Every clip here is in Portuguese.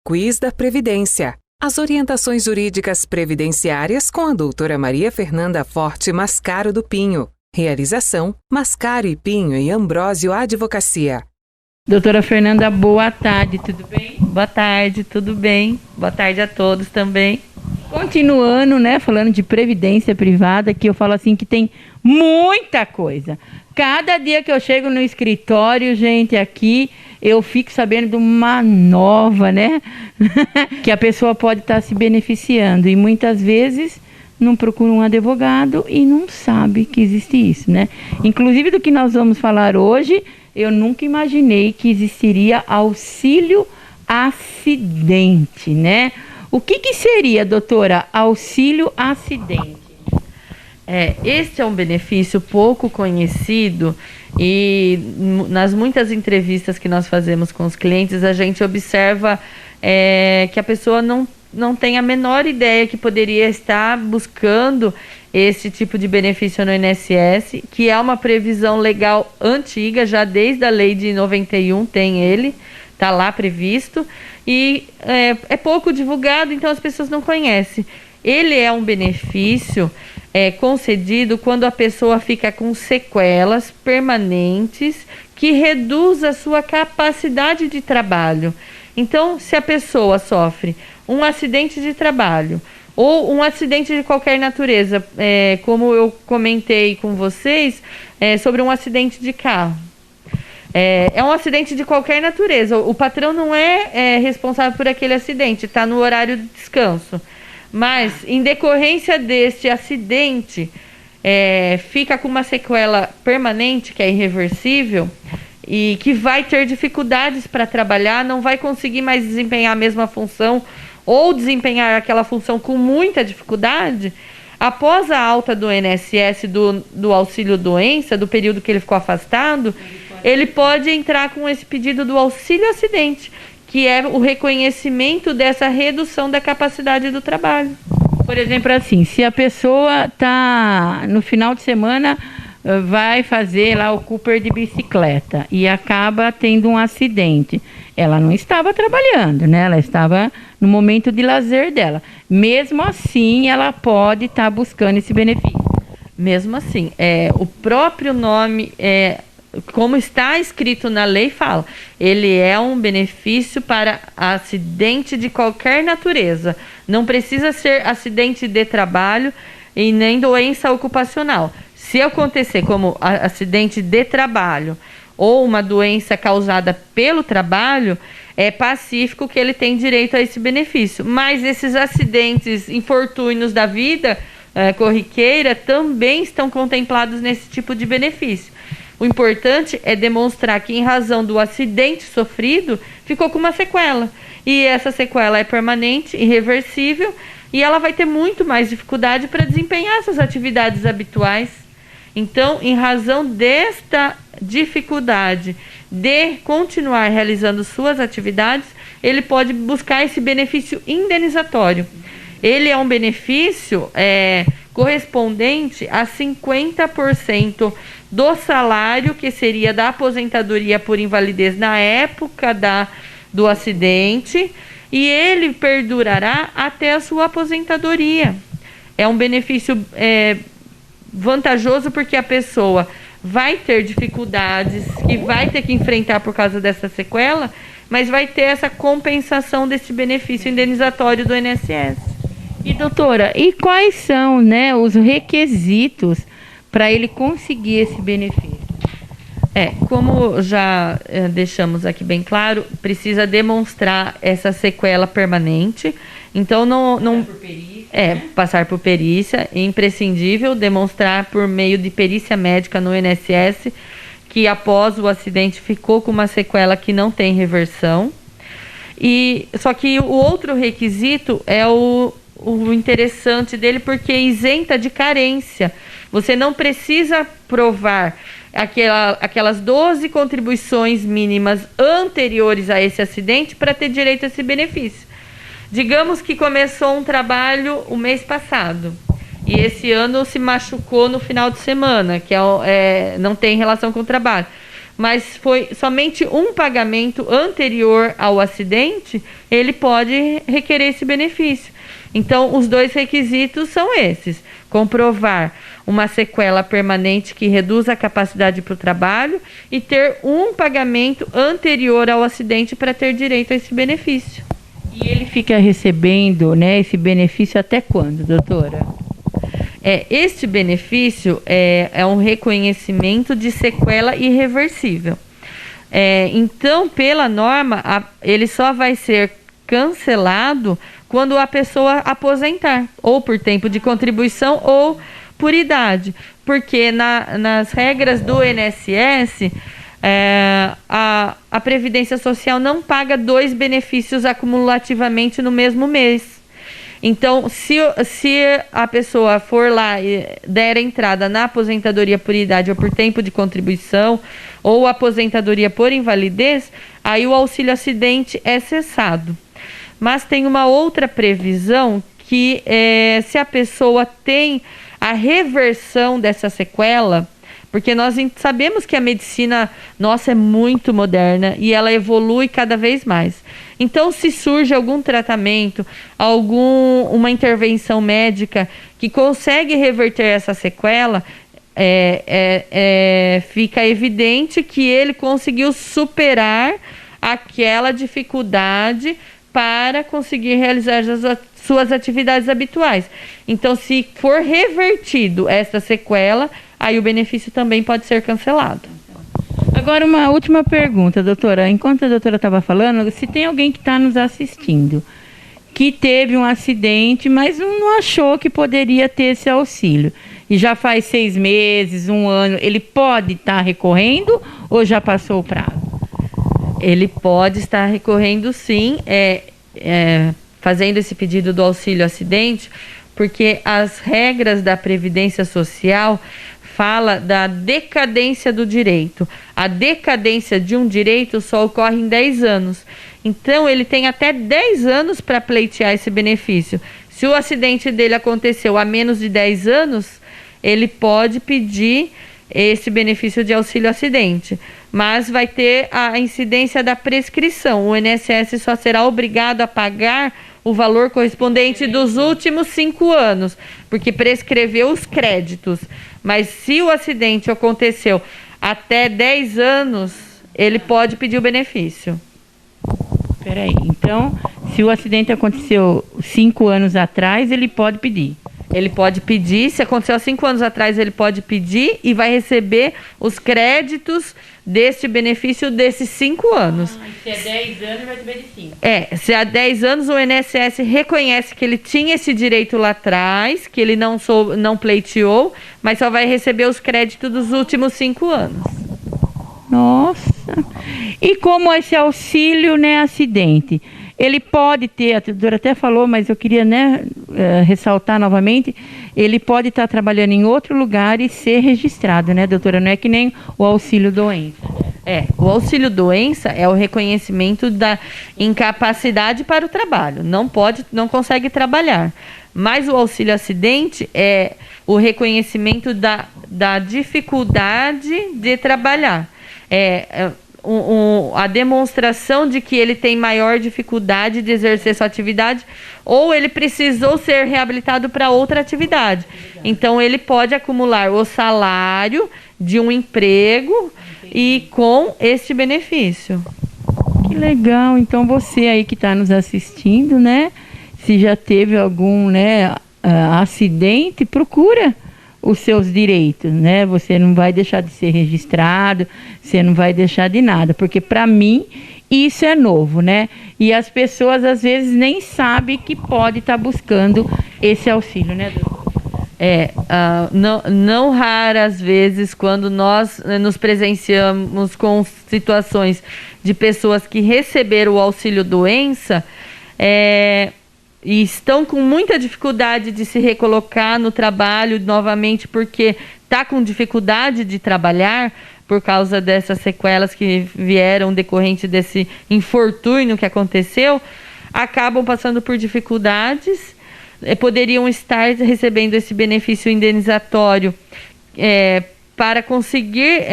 Quiz da Previdência. As orientações jurídicas previdenciárias com a doutora Maria Fernanda Forte Mascaro do Pinho. Realização: Mascaro e Pinho e Ambrósio Advocacia. Doutora Fernanda, boa tarde, tudo bem? Boa tarde, tudo bem? Boa tarde a todos também. Continuando, falando de previdência privada, que eu falo assim que tem muita coisa. Cada dia que eu chego no escritório, gente, aqui, eu fico sabendo de uma nova, que a pessoa pode estar se beneficiando. E muitas vezes não procura um advogado e não sabe que existe isso, Inclusive do que nós vamos falar hoje, eu nunca imaginei que existiria auxílio acidente, O que seria, doutora, auxílio acidente? Este é um benefício pouco conhecido e nas muitas entrevistas que nós fazemos com os clientes, a gente observa que a pessoa não tem a menor ideia que poderia estar buscando esse tipo de benefício no INSS, que é uma previsão legal antiga, já desde a lei de 91 tem ele, está lá previsto, e é pouco divulgado, então as pessoas não conhecem. Ele é um benefício concedido quando a pessoa fica com sequelas permanentes que reduz a sua capacidade de trabalho. Então, se a pessoa sofre um acidente de trabalho ou um acidente de qualquer natureza, como eu comentei com vocês, sobre um acidente de carro. É um acidente de qualquer natureza. O patrão não é responsável por aquele acidente, está no horário de descanso. Mas, em decorrência deste acidente, fica com uma sequela permanente, que é irreversível, e que vai ter dificuldades para trabalhar, não vai conseguir mais desempenhar a mesma função, ou desempenhar aquela função com muita dificuldade. Após a alta do INSS, do auxílio doença, do período que ele ficou afastado, ele pode entrar com esse pedido do auxílio acidente, que é o reconhecimento dessa redução da capacidade do trabalho. Por exemplo, assim, se a pessoa está no final de semana, vai fazer lá o Cooper de bicicleta e acaba tendo um acidente. Ela não estava trabalhando, Ela estava no momento de lazer dela. Mesmo assim, ela pode estar buscando esse benefício. Mesmo assim, o próprio nome, como está escrito na lei, fala, ele é um benefício para acidente de qualquer natureza. Não precisa ser acidente de trabalho e nem doença ocupacional. Se acontecer como acidente de trabalho ou uma doença causada pelo trabalho, é pacífico que ele tem direito a esse benefício. Mas esses acidentes, infortúnios da vida corriqueira também estão contemplados nesse tipo de benefício. O importante é demonstrar que, em razão do acidente sofrido, ficou com uma sequela. E essa sequela é permanente, irreversível, e ela vai ter muito mais dificuldade para desempenhar suas atividades habituais. Então, em razão desta dificuldade de continuar realizando suas atividades, ele pode buscar esse benefício indenizatório. Ele é um benefício correspondente a 50% do salário, que seria da aposentadoria por invalidez na época do acidente, e ele perdurará até a sua aposentadoria. É um benefício vantajoso porque a pessoa vai ter dificuldades que vai ter que enfrentar por causa dessa sequela, mas vai ter essa compensação desse benefício indenizatório do INSS. E doutora, e quais são, os requisitos para ele conseguir esse benefício? Como já deixamos aqui bem claro, precisa demonstrar essa sequela permanente. Então, passar por perícia, é imprescindível demonstrar por meio de perícia médica no INSS que após o acidente ficou com uma sequela que não tem reversão. Só que o outro requisito é o interessante dele, porque isenta de carência. Você não precisa provar aquelas 12 contribuições mínimas anteriores a esse acidente para ter direito a esse benefício. Digamos que começou um trabalho o mês passado e esse ano se machucou no final de semana, que não tem relação com o trabalho. mas foi somente um pagamento anterior ao acidente, ele pode requerer esse benefício. Então, os 2 requisitos são esses: comprovar uma sequela permanente que reduz a capacidade para o trabalho e ter um pagamento anterior ao acidente para ter direito a esse benefício. E ele fica recebendo, né, esse benefício até quando, doutora? Este benefício é um reconhecimento de sequela irreversível. Então, pela norma, ele só vai ser cancelado quando a pessoa aposentar, ou por tempo de contribuição ou por idade. Porque nas regras do INSS, a Previdência Social não paga 2 benefícios acumulativamente no mesmo mês. Então, se a pessoa for lá e der entrada na aposentadoria por idade ou por tempo de contribuição, ou aposentadoria por invalidez, aí o auxílio acidente é cessado. Mas tem uma outra previsão que se a pessoa tem a reversão dessa sequela, porque nós sabemos que a medicina nossa é muito moderna e ela evolui cada vez mais. Então, se surge algum tratamento, uma intervenção médica que consegue reverter essa sequela, fica evidente que ele conseguiu superar aquela dificuldade para conseguir realizar as suas atividades habituais. Então, se for revertido essa sequela, aí o benefício também pode ser cancelado. Agora, uma última pergunta, doutora. Enquanto a doutora estava falando, se tem alguém que está nos assistindo, que teve um acidente, mas não achou que poderia ter esse auxílio, e já faz 6 meses, 1 ano, ele pode estar recorrendo ou já passou o prazo? Ele pode estar recorrendo, sim, fazendo esse pedido do auxílio acidente, porque as regras da Previdência Social fala da decadência do direito. A decadência de um direito só ocorre em 10 anos. Então, ele tem até 10 anos para pleitear esse benefício. Se o acidente dele aconteceu há menos de 10 anos, ele pode pedir esse benefício de auxílio acidente. Mas vai ter a incidência da prescrição. O INSS só será obrigado a pagar o valor correspondente dos últimos 5 anos, porque prescreveu os créditos. Mas se o acidente aconteceu até 10 anos, ele pode pedir o benefício. Peraí, então, se o acidente aconteceu 5 anos atrás, ele pode pedir? Ele pode pedir, se aconteceu há 5 anos atrás, ele pode pedir e vai receber os créditos deste benefício desses 5 anos. Se é 10 anos, vai receber de 5. Se há 10 anos o INSS reconhece que ele tinha esse direito lá atrás, que ele não pleiteou, mas só vai receber os créditos dos últimos 5 anos. Nossa! E como esse auxílio, né, acidente? Ele pode ter, a doutora até falou, mas eu queria, ressaltar novamente, ele pode estar trabalhando em outro lugar e ser registrado, né, doutora? Não é que nem o auxílio doença. O auxílio doença é o reconhecimento da incapacidade para o trabalho. Não consegue trabalhar. Mas o auxílio acidente é o reconhecimento da dificuldade de trabalhar. A demonstração de que ele tem maior dificuldade de exercer sua atividade, ou ele precisou ser reabilitado para outra atividade. Então, ele pode acumular o salário de um emprego e com este benefício. Que legal! Então, você aí que está nos assistindo, né? Se já teve algum, acidente, procura os seus direitos, né? Você não vai deixar de ser registrado, você não vai deixar de nada, porque para mim isso é novo, né? E as pessoas às vezes nem sabem que pode estar buscando esse auxílio, né, doutor? Não raras vezes, quando nós nos presenciamos com situações de pessoas que receberam o auxílio doença, e estão com muita dificuldade de se recolocar no trabalho novamente, porque está com dificuldade de trabalhar por causa dessas sequelas que vieram decorrente desse infortúnio que aconteceu, acabam passando por dificuldades, poderiam estar recebendo esse benefício indenizatório para conseguir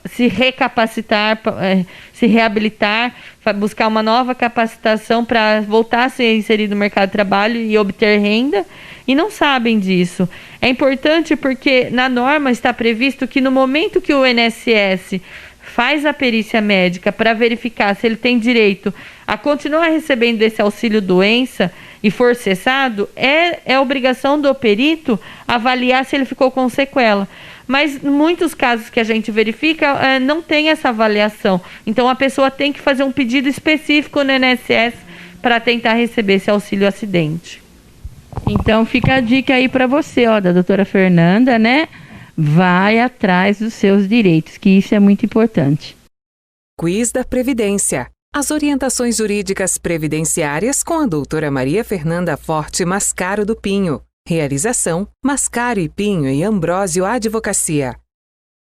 se recapacitar, se reabilitar, buscar uma nova capacitação para voltar a ser inserido no mercado de trabalho e obter renda, e não sabem disso. É importante porque na norma está previsto que no momento que o INSS faz a perícia médica para verificar se ele tem direito a continuar recebendo esse auxílio-doença e for cessado, é obrigação do perito avaliar se ele ficou com sequela. Mas em muitos casos que a gente verifica, não tem essa avaliação. Então a pessoa tem que fazer um pedido específico no INSS para tentar receber esse auxílio-acidente. Então fica a dica aí para você, da doutora Fernanda, né? Vai atrás dos seus direitos, que isso é muito importante. Quiz da Previdência. As orientações jurídicas previdenciárias com a doutora Maria Fernanda Forte Mascaro do Pinho. Realização: Mascaro e Pinho e Ambrósio Advocacia.